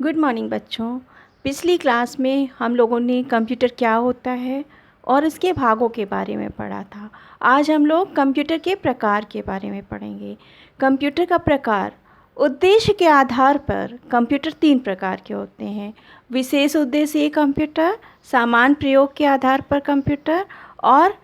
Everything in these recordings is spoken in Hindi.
गुड मॉर्निंग बच्चों। पिछली क्लास में हम लोगों ने कंप्यूटर क्या होता है और इसके भागों के बारे में पढ़ा था। आज हम लोग कंप्यूटर के प्रकार के बारे में पढ़ेंगे। कंप्यूटर का प्रकार, उद्देश्य के आधार पर कंप्यूटर 3 प्रकार के होते हैं। विशेष उद्देश्य कंप्यूटर, सामान्य प्रयोग के आधार पर कंप्यूटर और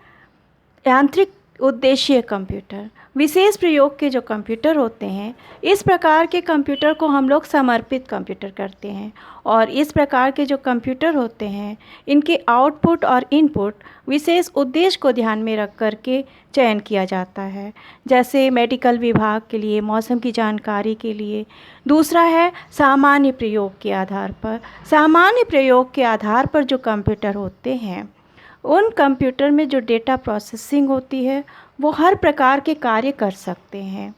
यांत्रिक उद्देश्य कंप्यूटर। विशेष प्रयोग के जो कंप्यूटर होते हैं, इस प्रकार के कंप्यूटर को हम लोग समर्पित कंप्यूटर करते हैं। और इस प्रकार के जो कंप्यूटर होते हैं, इनके आउटपुट और इनपुट विशेष उद्देश्य को ध्यान में रख कर के चयन किया जाता है। जैसे मेडिकल विभाग के लिए, मौसम की जानकारी के लिए। दूसरा है सामान्य प्रयोग के आधार पर। सामान्य प्रयोग के आधार पर जो कंप्यूटर होते हैं, उन कंप्यूटर में जो डेटा प्रोसेसिंग होती है वो हर प्रकार के कार्य कर सकते हैं।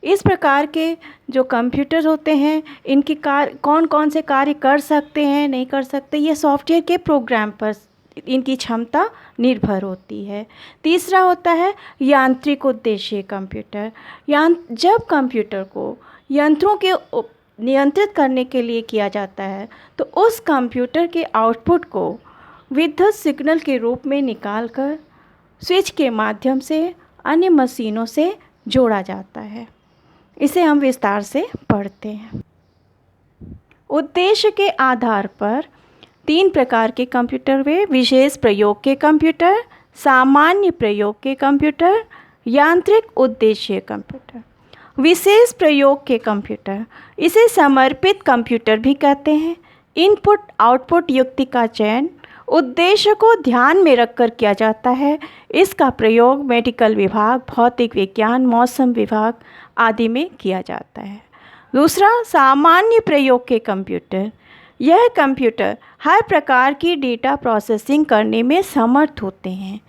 इस प्रकार के जो कंप्यूटर होते हैं, इनके कौन कौन से कार्य कर सकते हैं, नहीं कर सकते, ये सॉफ्टवेयर के प्रोग्राम पर इनकी क्षमता निर्भर होती है। तीसरा होता है यांत्रिक उद्देश्य कंप्यूटर। जब कंप्यूटर को यंत्रों के नियंत्रित करने के लिए किया जाता है, तो उस कंप्यूटर के आउटपुट को विद्युत सिग्नल के रूप में निकालकर स्विच के माध्यम से अन्य मशीनों से जोड़ा जाता है। इसे हम विस्तार से पढ़ते हैं। उद्देश्य के आधार पर 3 प्रकार के कंप्यूटर हुए: विशेष प्रयोग के कंप्यूटर, सामान्य प्रयोग के कंप्यूटर, यांत्रिक उद्देश्य कंप्यूटर। विशेष प्रयोग के कंप्यूटर, इसे समर्पित कंप्यूटर भी कहते हैं। इनपुट आउटपुट युक्ति का चयन उद्देश्य को ध्यान में रखकर किया जाता है। इसका प्रयोग मेडिकल विभाग, भौतिक विज्ञान, मौसम विभाग आदि में किया जाता है। दूसरा, सामान्य प्रयोग के कंप्यूटर। यह कंप्यूटर हर प्रकार की डेटा प्रोसेसिंग करने में समर्थ होते हैं।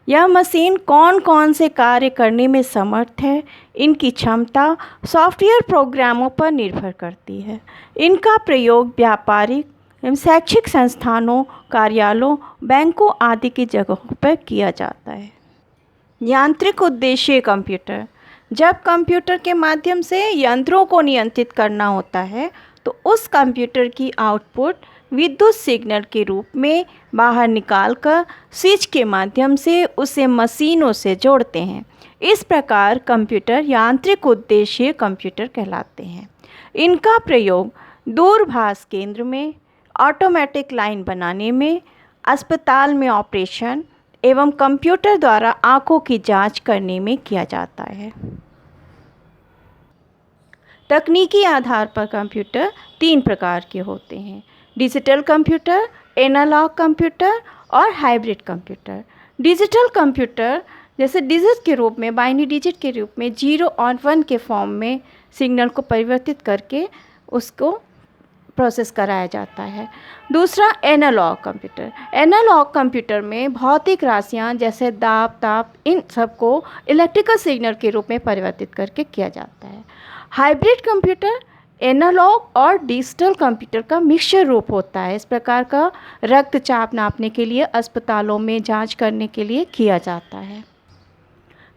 यह मशीन कौन कौन से कार्य करने में समर्थ है, इनकी क्षमता सॉफ्टवेयर प्रोग्रामों पर निर्भर करती है। इनका प्रयोग व्यापारिक एवं शैक्षिक संस्थानों, कार्यालयों, बैंकों आदि की जगहों पर किया जाता है। यांत्रिक उद्देश्य कंप्यूटर। जब कंप्यूटर के माध्यम से यंत्रों को नियंत्रित करना होता है, तो उस कंप्यूटर की आउटपुट विद्युत सिग्नल के रूप में बाहर निकालकर स्विच के माध्यम से उसे मशीनों से जोड़ते हैं। इस प्रकार कंप्यूटर यांत्रिक उद्देश्य कंप्यूटर कहलाते हैं। इनका प्रयोग दूरभाष केंद्र में, ऑटोमेटिक लाइन बनाने में, अस्पताल में ऑपरेशन एवं कंप्यूटर द्वारा आंखों की जांच करने में किया जाता है। तकनीकी आधार पर कंप्यूटर 3 प्रकार के होते हैं: डिजिटल कंप्यूटर, एनालॉग कंप्यूटर और हाइब्रिड कंप्यूटर। डिजिटल कंप्यूटर जैसे डिजिट के रूप में, बाइनरी डिजिट के रूप में 0 और 1 के फॉर्म में सिग्नल को परिवर्तित करके उसको प्रोसेस कराया जाता है। दूसरा, एनालॉग कंप्यूटर। एनालॉग कंप्यूटर में भौतिक राशियाँ जैसे दाब, ताप, इन सबको इलेक्ट्रिकल सिग्नल के रूप में परिवर्तित करके किया जाता है। हाइब्रिड कंप्यूटर एनालॉग और डिजिटल कंप्यूटर का मिक्सचर रूप होता है। इस प्रकार का रक्तचाप नापने के लिए, अस्पतालों में जांच करने के लिए किया जाता है।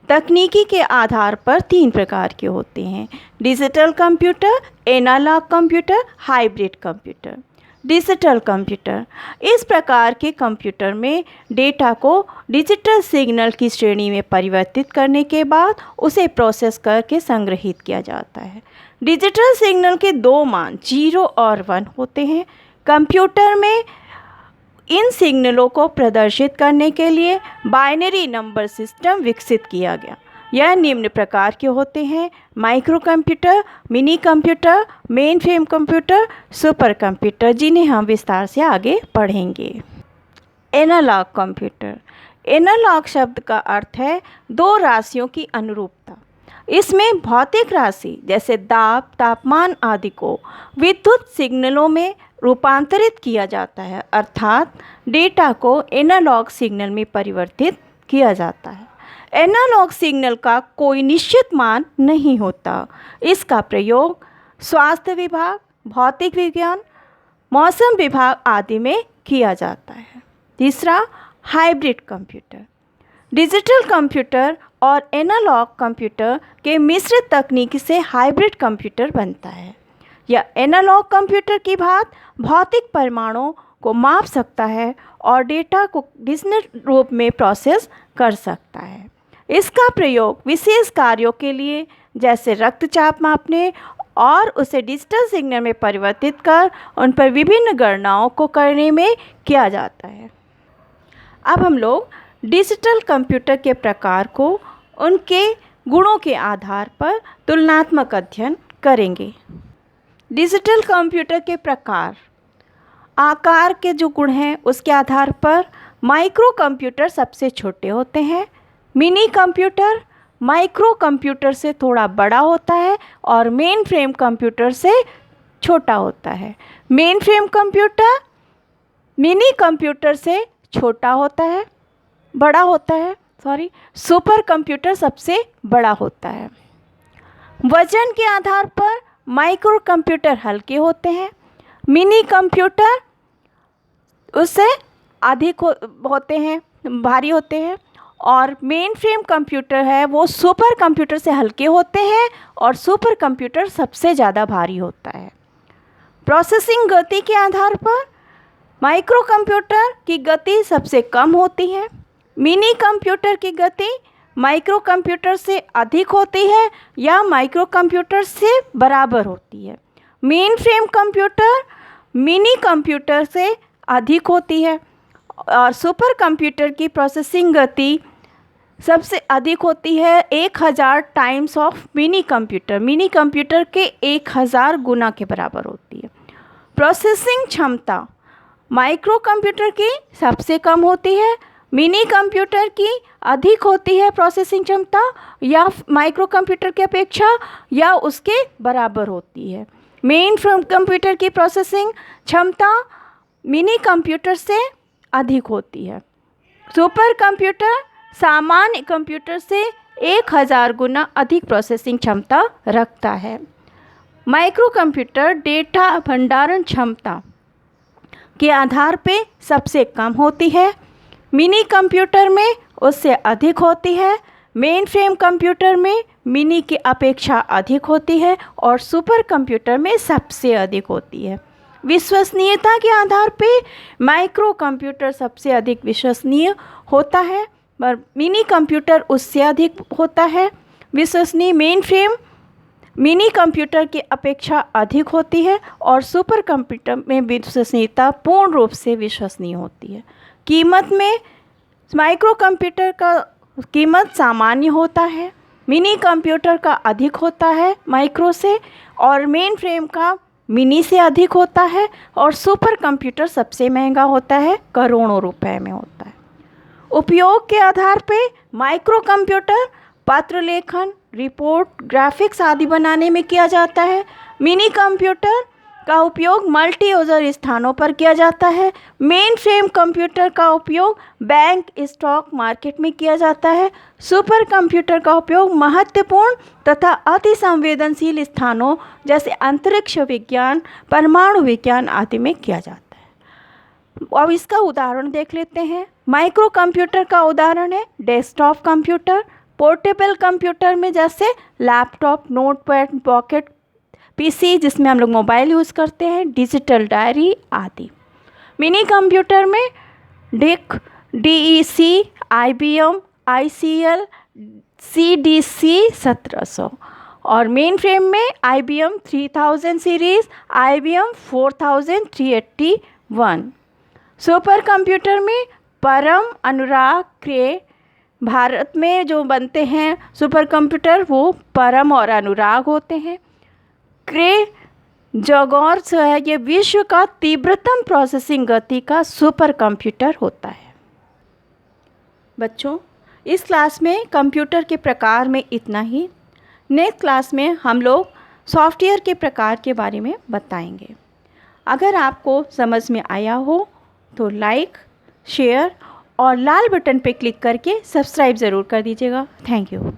तकनीकी के आधार पर 3 प्रकार के होते हैं: digital computer, analog computer, hybrid computer. Digital computer, इस प्रकार के कंप्यूटर में डेटा को डिजिटल सिग्नल की श्रेणी में परिवर्तित करने के बाद उसे प्रोसेस करके संग्रहित किया जाता है। डिजिटल सिग्नल के 2 मान 0 और 1 होते हैं। कंप्यूटर में इन सिग्नलों को प्रदर्शित करने के लिए बाइनरी नंबर सिस्टम विकसित किया गया। यह निम्न प्रकार के होते हैं: micro computer, mini computer, main frame computer, super computer, जिन्हें हम विस्तार से आगे पढ़ेंगे। Analogue computer. एनालॉग शब्द का अर्थ है 2 राशियों की अनुरूपता। इसमें भौतिक राशि जैसे दाब, तापमान आदि को विद्युत सिग्नलों में रूपांतरित किया जाता है, अर्थात डेटा को एनालॉग सिग्नल में परिवर्तित किया जाता है। एनालॉग सिग्नल का कोई निश्चित मान नहीं होता। इसका प्रयोग स्वास्थ्य विभाग, भौतिक विज्ञान, मौसम विभाग आदि में किया जाता है। तीसरा, हाइब्रिड कंप्यूटर। डिजिटल कंप्यूटर और एनालॉग कंप्यूटर के मिश्रित तकनीक से हाइब्रिड कंप्यूटर बनता है। या एनालॉग कंप्यूटर की भांति भौतिक परिमाणों को माप सकता है और डेटा को डिजिटल रूप में प्रोसेस कर सकता है। इसका प्रयोग विशेष कार्यों के लिए जैसे रक्तचाप मापने और उसे डिजिटल सिग्नल में परिवर्तित कर उन पर विभिन्न गणनाओं को करने में किया जाता है। अब हम लोग डिजिटल कंप्यूटर के प्रकार को उनके गुणों के आधार पर तुलनात्मक अध्ययन करेंगे। डिजिटल कंप्यूटर के प्रकार, आकार के जो गुण हैं उसके आधार पर माइक्रो कंप्यूटर सबसे छोटे होते हैं। मिनी कंप्यूटर माइक्रो कंप्यूटर से थोड़ा बड़ा होता है और मेन फ्रेम कंप्यूटर से छोटा होता है। Main frame computer mini computer से छोटा होता है, बड़ा होता है, सुपर कंप्यूटर सबसे बड़ा होता है। वजन के आधार पर माइक्रो कंप्यूटर हल्के होते हैं, मिनी कंप्यूटर उससे अधिक होते हैं, भारी होते हैं, और मेन फ्रेम कंप्यूटर है वो सुपर कंप्यूटर से हल्के होते हैं और सुपर कंप्यूटर सबसे ज़्यादा भारी होता है। प्रोसेसिंग गति के आधार पर माइक्रो कंप्यूटर की गति सबसे कम होती है, मिनी कंप्यूटर की गति माइक्रो कंप्यूटर से अधिक होती है या माइक्रो कंप्यूटर से बराबर होती है। Main frame computer mini computer से अधिक होती है और सुपर कंप्यूटर की प्रोसेसिंग गति सबसे अधिक होती है 1000 टाइम्स ऑफ मिनी कंप्यूटर के 1000 गुना के बराबर होती है। प्रोसेसिंग क्षमता माइक्रो कंप्यूटर की सबसे कम होती है, मिनी कंप्यूटर की अधिक होती है प्रोसेसिंग क्षमता या माइक्रो कंप्यूटर की अपेक्षा या उसके बराबर होती है। मेन फ्रेम कंप्यूटर की प्रोसेसिंग क्षमता मिनी कंप्यूटर से अधिक होती है। सुपर कंप्यूटर सामान्य कंप्यूटर से 1000 गुना अधिक प्रोसेसिंग क्षमता रखता है। माइक्रो कंप्यूटर डेटा भंडारण क्षमता के आधार पे सबसे कम होती है, मिनी कंप्यूटर में उससे अधिक होती है, मेन फ्रेम कंप्यूटर में मिनी की अपेक्षा अधिक होती है और सुपर कंप्यूटर में सबसे अधिक होती है। विश्वसनीयता के आधार पे माइक्रो कंप्यूटर सबसे अधिक विश्वसनीय होता है पर मिनी कंप्यूटर उससे अधिक होता है विश्वसनीय। मेन फ्रेम मिनी कंप्यूटर की अपेक्षा अधिक होती है और सुपर कंप्यूटर में विश्वसनीयता पूर्ण रूप से विश्वसनीय होती है। कीमत में माइक्रो कंप्यूटर का कीमत सामान्य होता है, मिनी कंप्यूटर का अधिक होता है माइक्रो से और मेन फ्रेम का मिनी से अधिक होता है और सुपर कंप्यूटर सबसे महंगा होता है, करोड़ों रुपए में होता है। उपयोग के आधार पे माइक्रो कंप्यूटर पत्र लेखन, रिपोर्ट, ग्राफिक्स आदि बनाने में किया जाता है। मिनी कंप्यूटर का उपयोग मल्टी यूज़र स्थानों पर किया जाता है। मेन फ्रेम कंप्यूटर का उपयोग बैंक, स्टॉक मार्केट में किया जाता है। सुपर कंप्यूटर का उपयोग महत्वपूर्ण तथा अति संवेदनशील स्थानों जैसे अंतरिक्ष विज्ञान, परमाणु विज्ञान आदि में किया जाता है। अब इसका उदाहरण देख लेते हैं। माइक्रो कंप्यूटर का उदाहरण है डेस्कटॉप कंप्यूटर, पोर्टेबल कंप्यूटर में जैसे लैपटॉप, नोटपैड, पॉकेट पीसी जिसमें हम लोग मोबाइल यूज़ करते हैं, डिजिटल डायरी आदि। मिनी कंप्यूटर में Dick, DEC, IBM, ICL, CDC 1700 और मेन फ्रेम में IBM 3000 series, IBM 4381। Super computer में परम, अनुराग, क्रे। भारत में जो बनते हैं सुपर कंप्यूटर वो परम और अनुराग होते हैं। क्रे जगौर जो है ये विश्व का तीव्रतम प्रोसेसिंग गति का सुपर कंप्यूटर होता है। बच्चों, इस क्लास में कंप्यूटर के प्रकार में इतना ही। नेक्स्ट क्लास में हम लोग सॉफ्टवेयर के प्रकार के बारे में बताएंगे। अगर आपको समझ में आया हो तो लाइक, शेयर और लाल बटन पर क्लिक करके सब्सक्राइब ज़रूर कर दीजिएगा। Thank you.